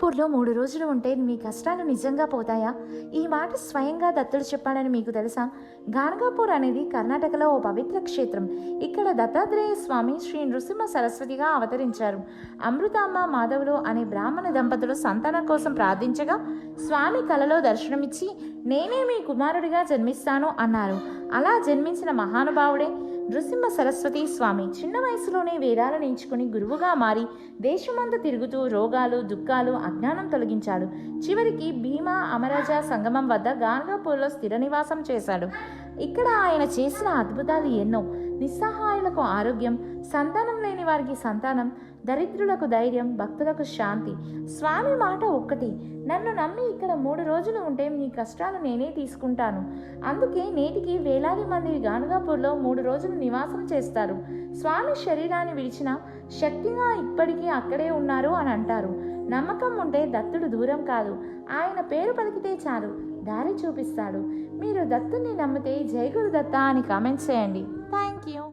గాణగాపూర్లో 3 రోజులు ఉంటే మీ కష్టాలు నిజంగా పోతాయా? ఈ మాట స్వయంగా దత్తుడు చెప్పాడని మీకు తెలుసా? గాణగాపూర్ అనేది కర్ణాటకలో ఓ పవిత్ర క్షేత్రం. ఇక్కడ దత్తాత్రేయ స్వామి శ్రీ నృసింహ సరస్వతిగా అవతరించారు. అమృతామ్మ మాధవులు అనే బ్రాహ్మణ దంపతులు సంతానం కోసం ప్రార్థించగా స్వామి కలలో దర్శనమిచ్చి నేనే మీ కుమారుడిగా జన్మిస్తాను అన్నారు. అలా జన్మించిన మహానుభావుడే నృసింహ సరస్వతి స్వామి. చిన్న వయసులోనే వేదాలను ఎంచుకుని గురువుగా మారి దేశమంతా తిరుగుతూ రోగాలు, దుఃఖాలు, అజ్ఞానం తొలగించాడు. చివరికి భీమా అమరజ సంగమం వద్ద గాణగాపూర్లో స్థిర నివాసం చేశాడు. ఇక్కడ ఆయన చేసిన అద్భుతాలు ఎన్నో. నిస్సహాయులకు ఆరోగ్యం, సంతానం లేని వారికి సంతానం, దరిద్రులకు ధైర్యం, భక్తులకు శాంతి. స్వామి మాట ఒక్కటి, నన్ను నమ్మి ఇక్కడ 3 రోజులు ఉంటే మీ కష్టాలు నేనే తీసుకుంటాను. అందుకే నేటికి వేలాది మంది గాణగాపూర్లో 3 రోజులు నివాసం చేస్తారు. స్వామి శరీరాన్ని విడిచిన శక్తిగా ఇప్పటికీ అక్కడే ఉన్నారు అని అంటారు. నమ్మకం ఉంటే దత్తుడు దూరం కాదు. ఆయన పేరు పలికితే చాలు, దారి చూపిస్తాడు. మీరు దత్తుని నమ్మితే జై గురు దత్త అని కామెంట్స్ చేయండి. Thank you.